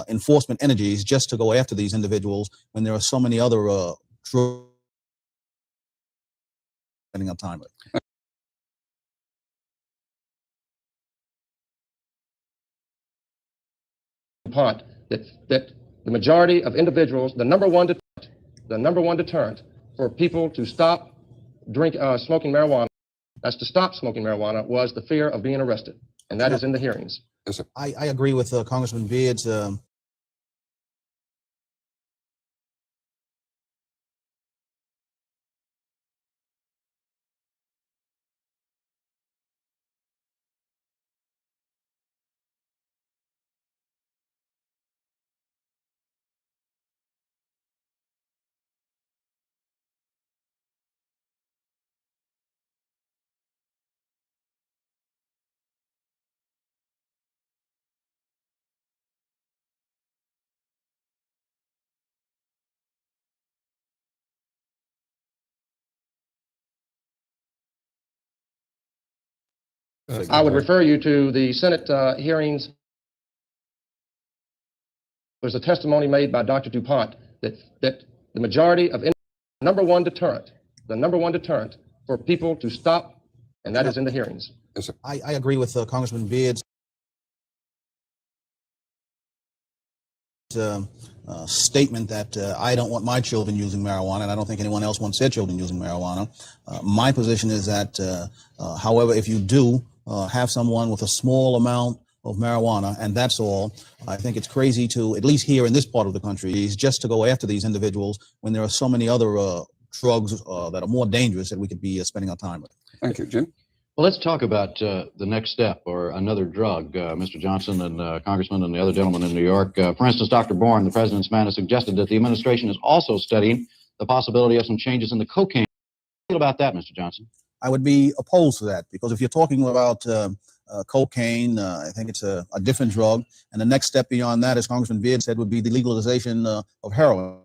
enforcement energies just to go after these individuals when there are so many other spending up time with. DuPont that the majority of individuals, the number one deterrent for people to stop smoking marijuana, that's to stop smoking marijuana, was the fear of being arrested, and that is in the hearings. Yes, sir. I agree with Congressman Beard's I would refer you to the Senate hearings. There's a testimony made by Dr. DuPont that the majority of number one deterrent for people to stop, and that is in the hearings. Yes, sir. I agree with Congressman Beard's statement that I don't want my children using marijuana, and I don't think anyone else wants their children using marijuana. My position is that, however, if you do have someone with a small amount of marijuana, and that's all, I think it's crazy to, at least here in this part of the country, is just to go after these individuals when there are so many other drugs that are more dangerous that we could be spending our time with. Thank you, Jim. Well, let's talk about the next step or another drug, Mr. Johnson and Congressman and the other gentleman in New York. For instance, Dr. Bourne, the president's man, has suggested that the administration is also studying the possibility of some changes in the cocaine. What do you feel about that, Mr. Johnson? I would be opposed to that because if you're talking about cocaine, I think it's a different drug. And the next step beyond that, as Congressman Beard said, would be the legalization of heroin.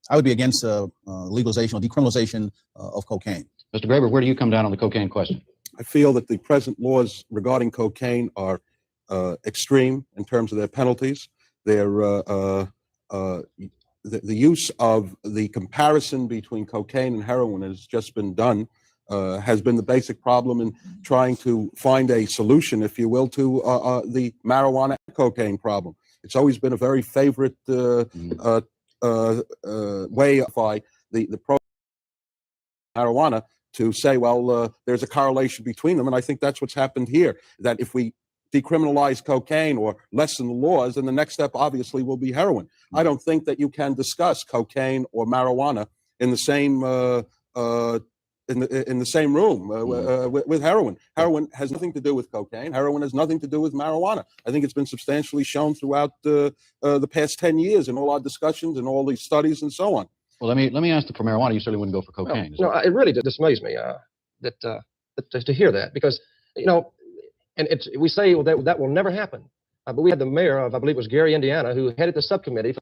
I would be against legalization or decriminalization of cocaine. Mr. Graber, where do you come down on the cocaine question? I feel that the present laws regarding cocaine are extreme in terms of their penalties. They're the use of the comparison between cocaine and heroin has just been done, has been the basic problem in trying to find a solution, if you will, to the marijuana and cocaine problem. It's always been a very favorite way of the pro marijuana to say, well, there's a correlation between them. And I think that's what's happened here, that if we decriminalize cocaine or lessen the laws, then the next step obviously will be heroin. I don't think that you can discuss cocaine or marijuana in the same in the same room with heroin. Heroin has nothing to do with cocaine. Heroin has nothing to do with marijuana. I think it's been substantially shown throughout the past 10 years in all our discussions and all these studies and so on. Well, let me ask you, for marijuana, you certainly wouldn't go for cocaine. No, it really dismays me that to hear that, because and we say that will never happen. But we had the mayor of, I believe it was Gary, Indiana, who headed the subcommittee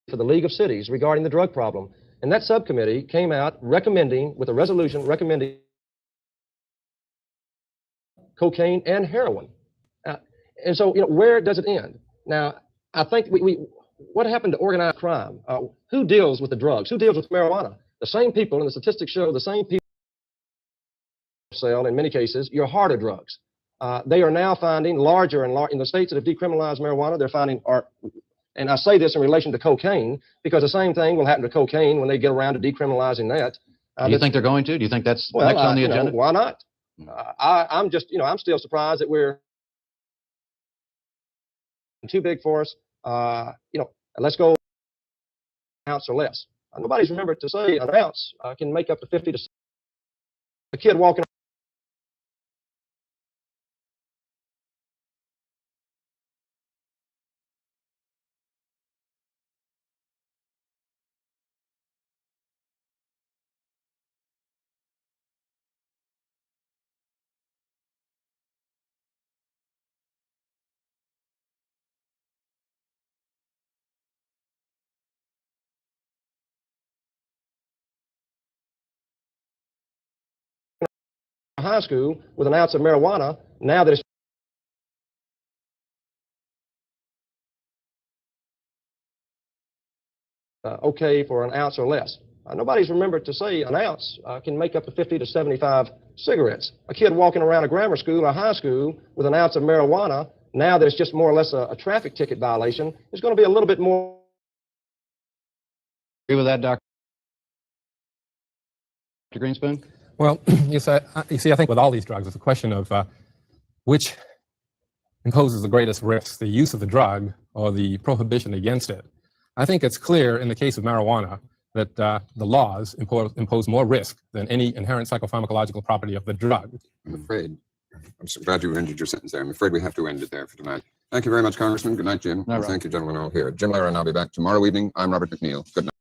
for the League of Cities regarding the drug problem. And that subcommittee came out recommending, with a resolution recommending cocaine and heroin. And so, where does it end? Now, I think what happened to organized crime? Who deals with the drugs? Who deals with marijuana? The same people, and the statistics show the same people sell, in many cases, your harder drugs. They are now finding larger and larger, in the states that have decriminalized marijuana, they're finding, and I say this in relation to cocaine, because the same thing will happen to cocaine when they get around to decriminalizing that. Do you think they're going to? Do you think that's next on the agenda? Why not? I'm just, I'm still surprised that we're too big for us. Let's go an ounce or less. Nobody's remembered to say an ounce can make up to 50 to a kid walking high school with an ounce of marijuana, now that it's okay for an ounce or less. Nobody's remembered to say an ounce can make up to 50 to 75 cigarettes. A kid walking around a grammar school or high school with an ounce of marijuana, now that it's just more or less a traffic ticket violation, is going to be a little bit more. Agree with that, Dr. Greenspoon? Well, you see, I think with all these drugs, it's a question of which imposes the greatest risk, the use of the drug or the prohibition against it. I think it's clear in the case of marijuana that the laws impose more risk than any inherent psychopharmacological property of the drug. I'm afraid. I'm so glad you ended your sentence there. I'm afraid we have to end it there for tonight. Thank you very much, Congressman. Good night, Jim. And thank you, gentlemen, all here. Jim Lehrer and I'll be back tomorrow evening. I'm Robert McNeil. Good night.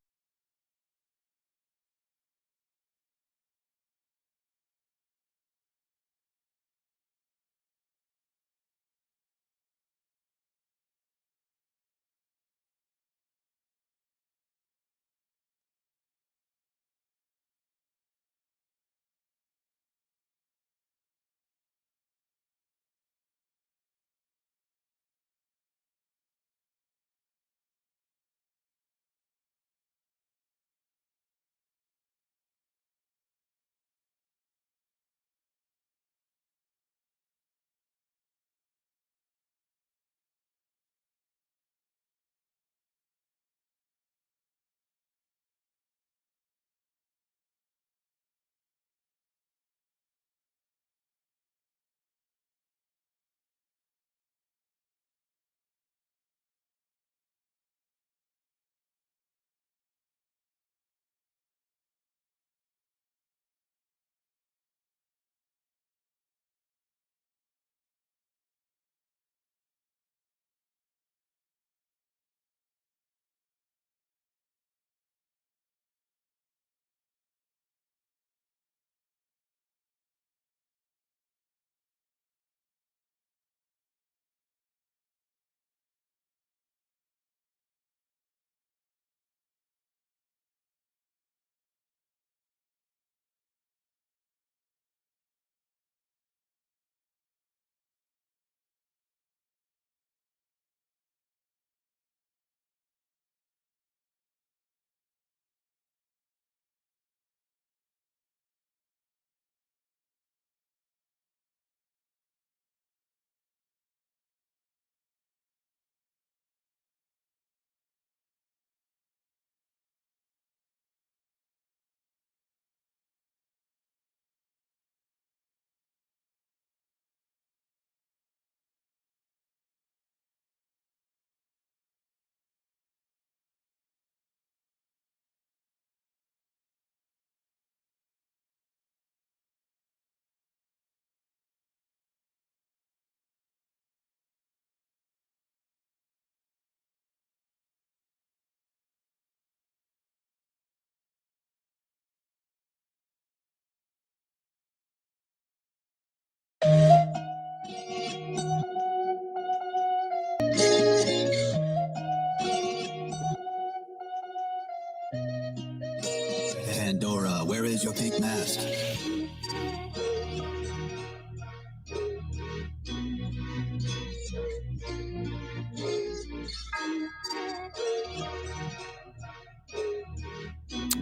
Pandora, where is your pink mask?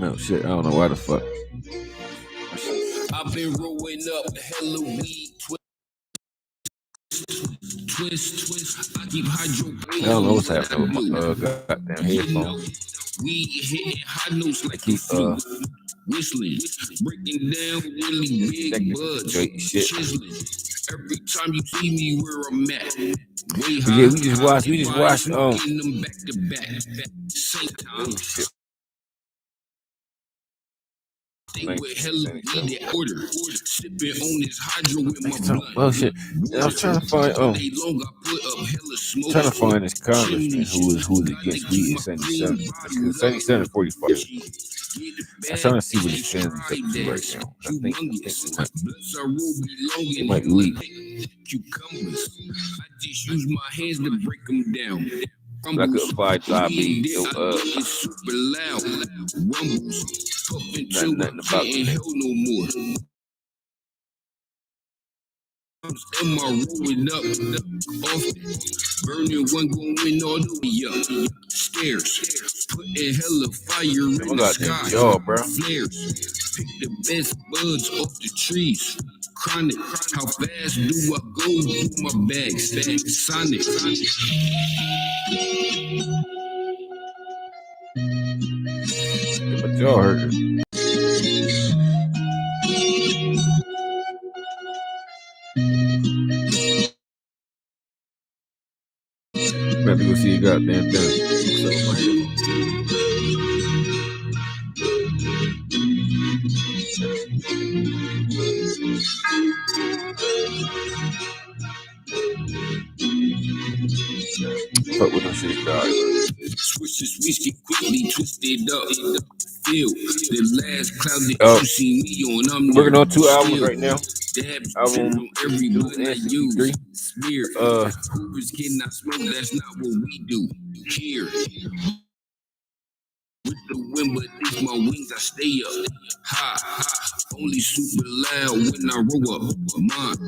Oh shit, I don't know why the fuck. I've been rolling up hella weed, twist. I keep hydro. I don't know what's happening with my goddamn headphones. We hitting high notes like keep whistling, breaking down really big buds, chiseling. Every time you see me where I'm at, way high. Yeah, we just watched them back to back. Same time. With hella weed in order, sipping on this hydro with my blunt. Oh shit! I was trying to find trying to find this congressman who is against weed in 77. Because 77 is 45. I'm trying to see what his family's up to right now. I think it might be weed. Cucumbers. I just use my hands to break them down. I could apply to IB. Super loud. Rumbles. Nothing about it. Hell no more. Am I rolling up? Often burning one going all the way up. Stairs, putting hella fire in the sky. Flares, pick the best buds off the trees. Chronic, how fast do I go through my bags? Sonic. But y'all heard it. About to go see a goddamn thing. Fuck with them shit, dog. Switches whiskey quickly twisted up. Feel the last cloud that you see me on. I'm working on 2 albums right now. Album every button I use. Smear. Coopers cannot smoke. That's not what we do here. With the wind, but these my wings, I stay up. Ha. Only super loud when I roll up. Mine.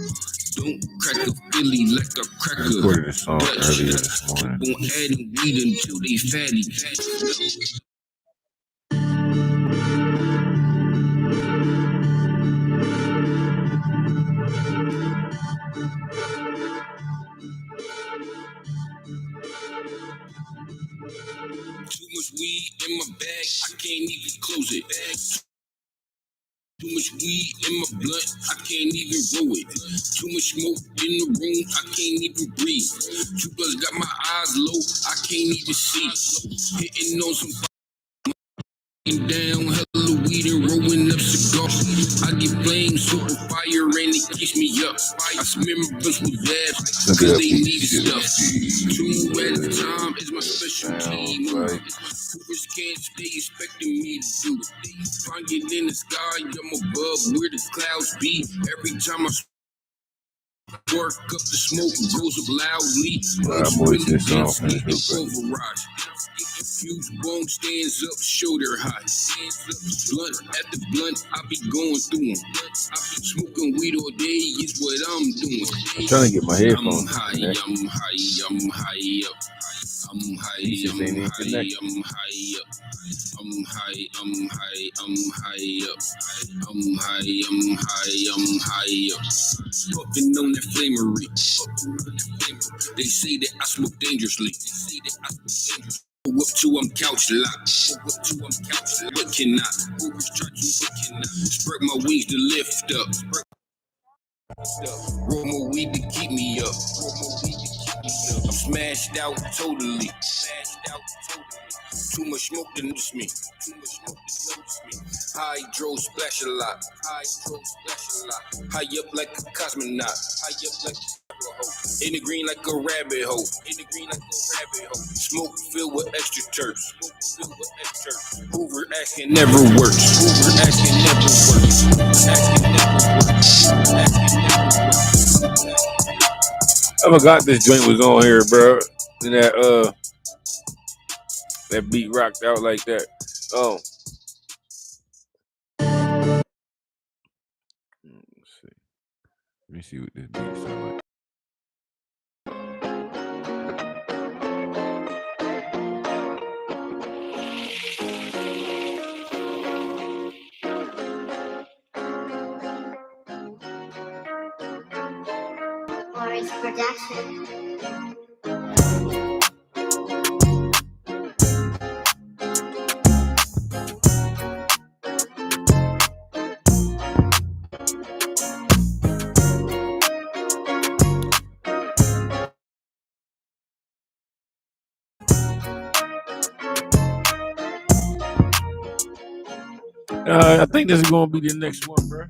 Don't crack a Philly like a cracker. I recorded a song earlier this morning. Keep on adding weed until they fatty. Too much weed in my bag, I can't even close it. Too much weed in my blunt, I can't even roll it. Too much smoke in the room, I can't even breathe. Two blunts got my eyes low, I can't even see. Hitting on some down, hella weed and rolling up cigars. I get flames, super fire, and it keeps me up. I smear my butts with dabs, cause they need stuff. 2 at a time is my specialty. Coopers can't stay expecting me to do it. If I get in the sky, I'm above where the clouds be. Every time I work up the smoke, goes up loudly. Pulverized. Fuse bone stands up, shoulder high. Blunt after blunt, I be going through them. Smoking weed all day is what I'm doing. I'm trying to get my headphones. I'm high up. I'm high up. I'm high up. I'm high up. I'm high up. I'm high up. Puffing on that flamery. They say that I smoke dangerously. Up to I'm couch locked. But cannot. Spread my wings to lift up. Roll more weed to keep me up. I'm smashed out totally. Too much smoke to notice me. Hydro splash a lot. High up like a cosmonaut. In the green like a rabbit hole. Smoke filled with extra turfs. Hoover asking never works. I forgot this joint was on here, bro. And that beat rocked out like that. Oh. Let me see what this beat sound like. Production. I think this is gonna be the next one, bro.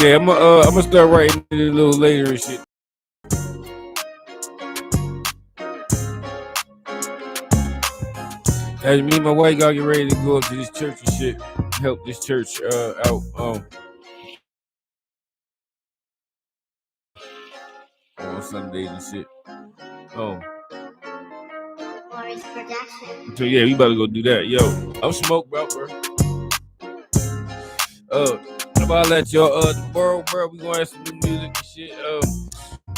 Yeah, I'm gonna start writing it a little later and shit. Hey, me and my wife gotta get ready to go up to this church and shit. Help this church out on Sundays and shit. So yeah, we about to go do that. Yo, I'm smoked, bro. I'm about to let y'all tomorrow, bro. We gonna have some new music and shit.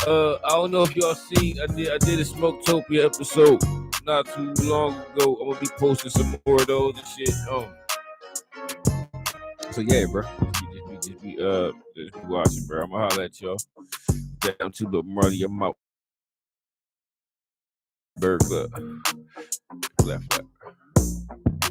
I don't know if y'all see. I did a Smoketopia episode not too long ago. I'm gonna be posting some more of those and shit. So yeah, bro. Just be watching, bro. I'm gonna holler at y'all. Down to the money. I'm out. Bird Club. Left.